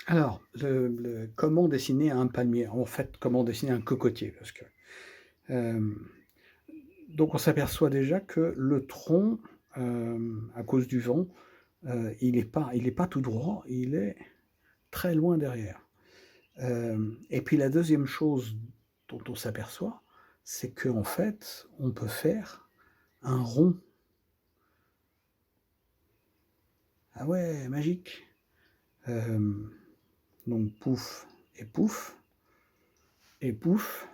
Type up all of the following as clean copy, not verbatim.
Alors, comment dessiner un palmier? En fait, comment dessiner un cocotier? Parce que, hem, donc on s'aperçoit déjà que le tronc, à cause du vent, il est pas tout droit, il est très loin derrière. Et puis la deuxième chose dont on s'aperçoit, c'est qu'en fait, on peut faire un rond. Ah ouais, magique! Hem, donc pouf et pouf et pouf.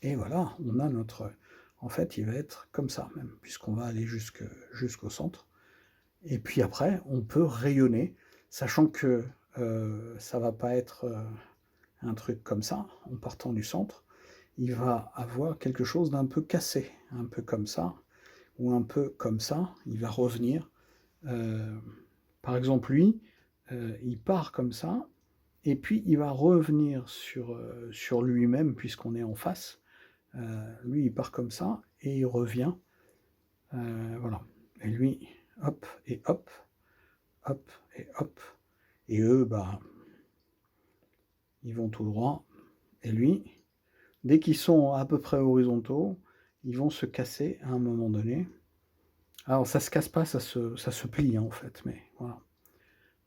Et voilà, on a notre en fait, il va être comme ça même, puisqu'on va aller jusqu'au centre et puis après, on peut rayonner, sachant que, ça va pas être, un truc comme ça, en partant du centre. Il va avoir quelque chose d'un peu cassé, un peu comme ça ou un peu comme ça. Il va revenir, heu, par exemple lui, il part comme ça et puis il va revenir sur lui-même puisqu'on est en face. Lui, il part comme ça et il revient, voilà et lui, hop et hop, hop et hop et eux, bah, ils vont tout droit et lui, dès qu'ils sont à peu près horizontaux, ils vont se casser à un moment donné. Alors ça se casse pas, ça se plie, hein, en fait, mais voilà.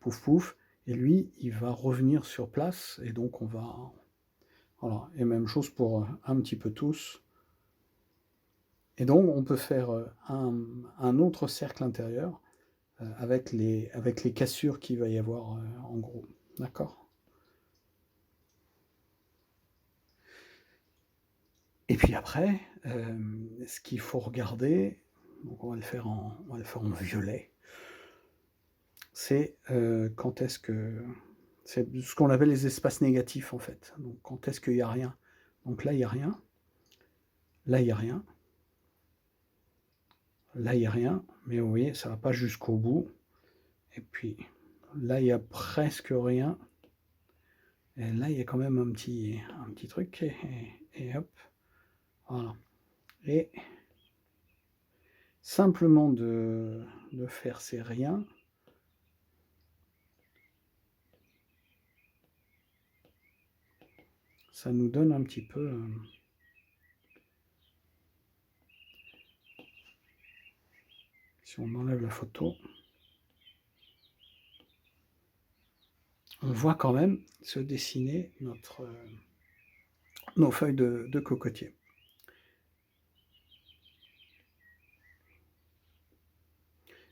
Pouf pouf et lui, il va revenir sur place et donc on va voilà et même chose pour, un petit peu tous et donc on peut faire, un autre cercle intérieur. Avec les cassures qu'il va y avoir, en gros. D'accord? Et puis après, ce qu'il faut regarder, donc on va le faire en violet, c'est, quand est-ce que c'est ce qu'on appelle les espaces négatifs, en fait. Donc quand est-ce qu'il y a rien? Donc là, il y a rien, là, il y a rien, là, il y a rien, mais vous voyez, ça va pas jusqu'au bout et puis là, il y a presque rien et là, il y a quand même un petit truc et hop, voilà et simplement de faire ces riens, ça nous donne un petit peu, si on enlève la photo, on voit quand même se dessiner nos feuilles de cocotier.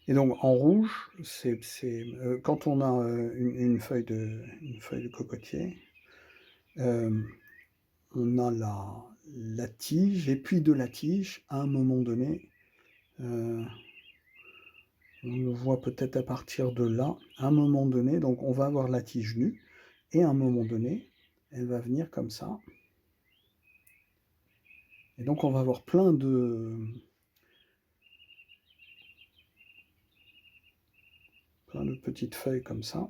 Et donc en rouge, quand on a, une feuille de cocotier, hem, on a la tige et puis de la tige, à un moment donné, heu, on le voit peut-être à partir de là, à un moment donné, donc on va avoir la tige nue et à un moment donné, elle va venir comme ça et donc on va avoir plein de petites feuilles comme ça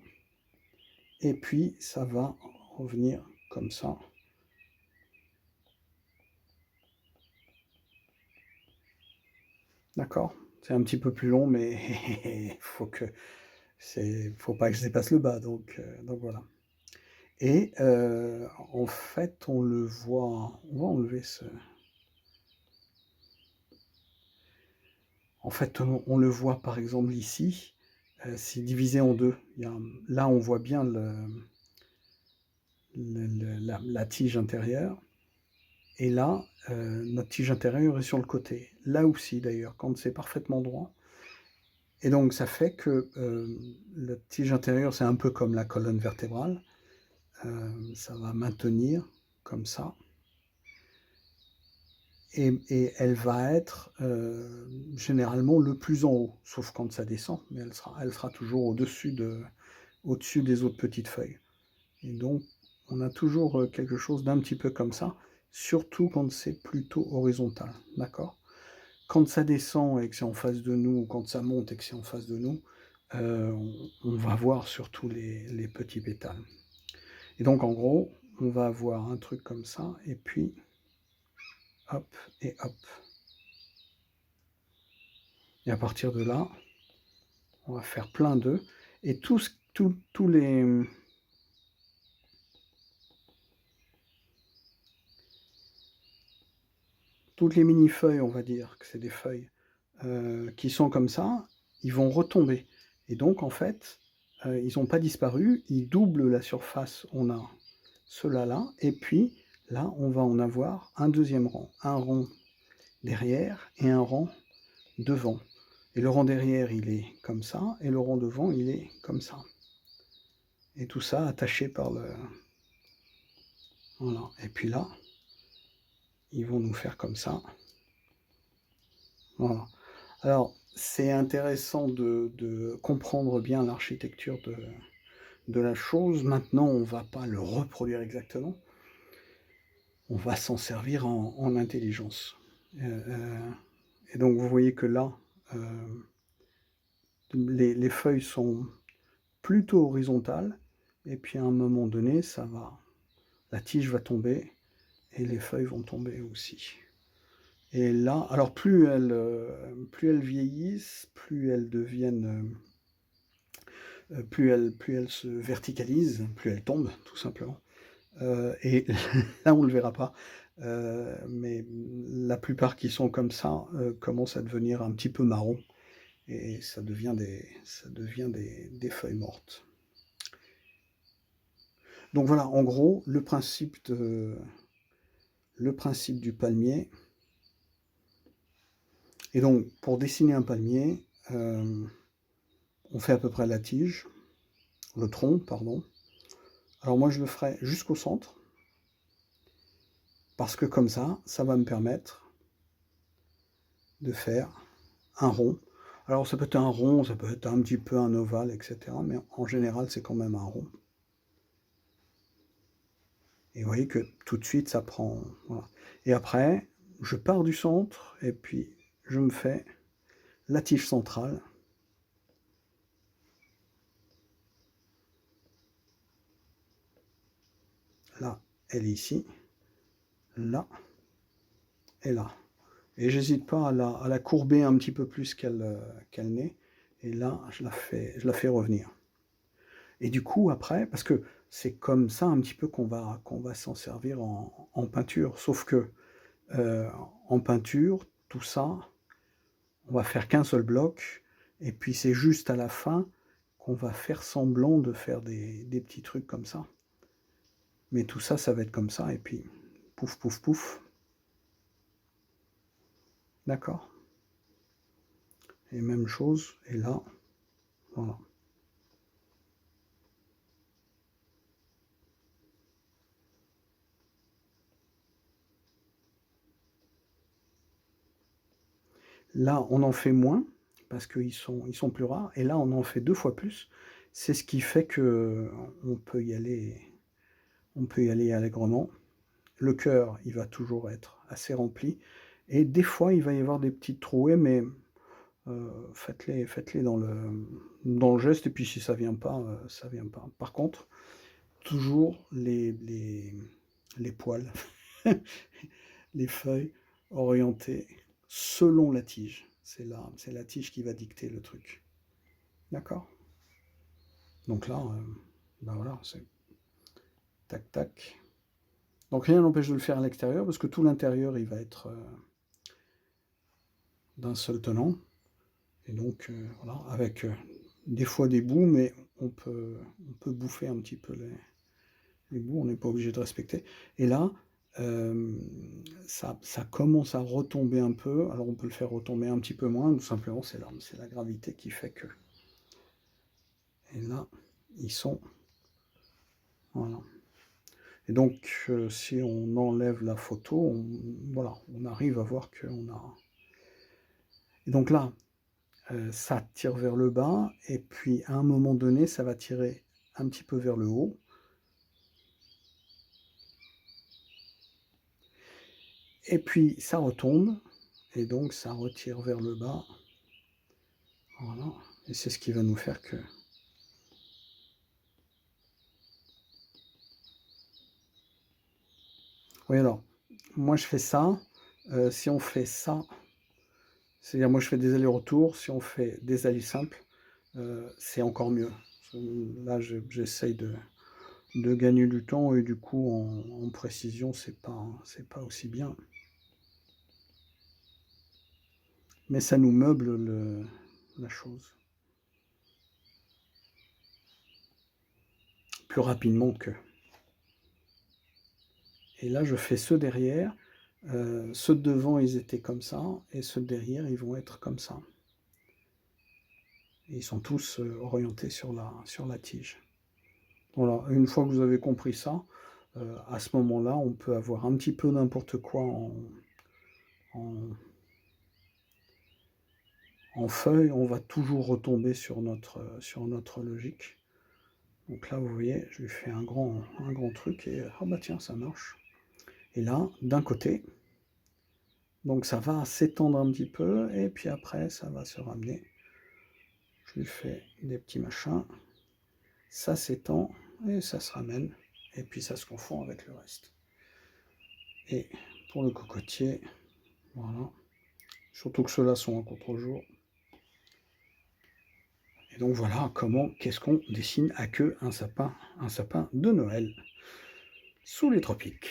et puis ça va revenir comme ça. D'accord? C'est un petit peu plus long mais faut pas que je dépasse le bas donc voilà et en fait, on va enlever ce en fait, on le voit par exemple ici, c'est divisé en 2. Là, on voit bien la tige intérieure et là, notre tige intérieure est sur le côté. Là aussi d'ailleurs, quand c'est parfaitement droit et donc ça fait que, la tige intérieure, c'est un peu comme la colonne vertébrale, ça va maintenir comme ça et elle va être, généralement le plus en haut, sauf quand ça descend, mais elle sera toujours au-dessus des autres petites feuilles et donc on a toujours, quelque chose d'un petit peu comme ça, surtout quand c'est plutôt horizontal, d'accord? Quand ça descend et que c'est en face de nous ou quand ça monte et que c'est en face de nous, on va voir surtout les petits pétales et donc en gros, on va avoir un truc comme ça et puis hop et hop et à partir de là, on va faire plein d'œufs et tous les toutes les mini-feuilles, on va dire que c'est des feuilles, qui sont comme ça, ils vont retomber et donc en fait, ils ont pas disparu, ils doublent la surface. On a ceux-là là et puis là, on va en avoir un deuxième rang. Un rang derrière et un rang devant et le rang derrière, il est comme ça et le rang devant, il est comme ça et tout ça attaché par le voilà et puis là, ils vont nous faire comme ça. Voilà. Alors, c'est intéressant de comprendre bien l'architecture de la chose. Maintenant, on va pas le reproduire exactement. On va s'en servir en intelligence. Et donc, vous voyez que là, les feuilles sont plutôt horizontales. Et puis, à un moment donné, la tige va tomber et les feuilles vont tomber aussi. Et là, alors plus elles vieillissent, plus elles deviennent, plus elles se verticalisent, plus elles tombent, tout simplement. Et là, on ne le verra pas, mais la plupart qui sont comme ça commencent à devenir un petit peu marron et ça devient des feuilles mortes. Donc voilà, en gros, le principe du palmier. Et donc, pour dessiner un palmier, on fait à peu près la tige, le tronc, pardon. Alors moi, je le ferai jusqu'au centre, parce que comme ça va me permettre de faire un rond. Alors ça peut être un rond, ça peut être un petit peu un ovale, etc. Mais en général, c'est quand même un rond. Et vous voyez que tout de suite, ça prend... Voilà. Et après, je pars du centre, et puis je me fais la tige centrale. Là, elle est ici. Là, et là. Et j'hésite pas à la courber un petit peu plus qu'elle n'est. Et là, je la fais revenir. Et du coup, après, parce que c'est comme ça un petit peu qu'on va s'en servir en peinture. Sauf que en peinture, tout ça, on va faire qu'un seul bloc. Et puis c'est juste à la fin qu'on va faire semblant de faire des petits trucs comme ça. Mais tout ça, ça va être comme ça. Et puis, pouf, pouf, pouf. D'accord? Et même chose, et là, voilà. Là, on en fait moins, parce qu'ils sont plus rares, et là, on en fait 2 fois plus. C'est ce qui fait qu'on peut y aller allègrement. Le cœur, il va toujours être assez rempli, et des fois, il va y avoir des petites trouées, mais faites-les dans le geste, et puis si ça vient pas, ça vient pas. Par contre, toujours les poils, les feuilles orientées selon la tige. C'est la tige qui va dicter le truc. D'accord? Donc là, ben voilà, c'est tac tac. Donc rien n'empêche de le faire à l'extérieur parce que tout l'intérieur il va être d'un seul tenant. Et donc voilà, avec des fois des bouts, mais on peut bouffer un petit peu les bouts, on n'est pas obligé de respecter. Et là, ça commence à retomber un peu. Alors on peut le faire retomber un petit peu moins, tout simplement c'est la gravité qui fait que. Et là, ils sont... Voilà. Et donc, si on enlève la photo, voilà, on arrive à voir qu'on a... Et donc là, ça tire vers le bas, et puis à un moment donné, ça va tirer un petit peu vers le haut. Et puis ça retombe, et donc ça retire vers le bas. Voilà. Et c'est ce qui va nous faire que... Oui, alors, moi je fais ça. Si on fait ça, c'est-à-dire moi je fais des allers-retours, si on fait des allées simples, c'est encore mieux. Là, j'essaye de gagner du temps et du coup, en précision, c'est pas aussi bien. mais ça nous meuble la chose. Plus rapidement qu'eux. Et là, je fais ceux derrière. Ceux de devant, ils étaient comme ça, et ceux de derrière, ils vont être comme ça. Et ils sont tous orientés sur la tige. Voilà, une fois que vous avez compris ça, à ce moment-là, on peut avoir un petit peu n'importe quoi en feuille, on va toujours retomber sur notre logique. Donc là, vous voyez, je lui fais un grand truc, et ah bah tiens, ça marche. Et là, d'un côté, donc ça va s'étendre un petit peu, et puis après, ça va se ramener. Je lui fais des petits machins, ça s'étend, et ça se ramène, et puis ça se confond avec le reste. Et pour le cocotier, voilà. Surtout que ceux-là sont en contre-jour. Et donc voilà qu'est-ce qu'on dessine à queue un sapin de Noël sous les tropiques.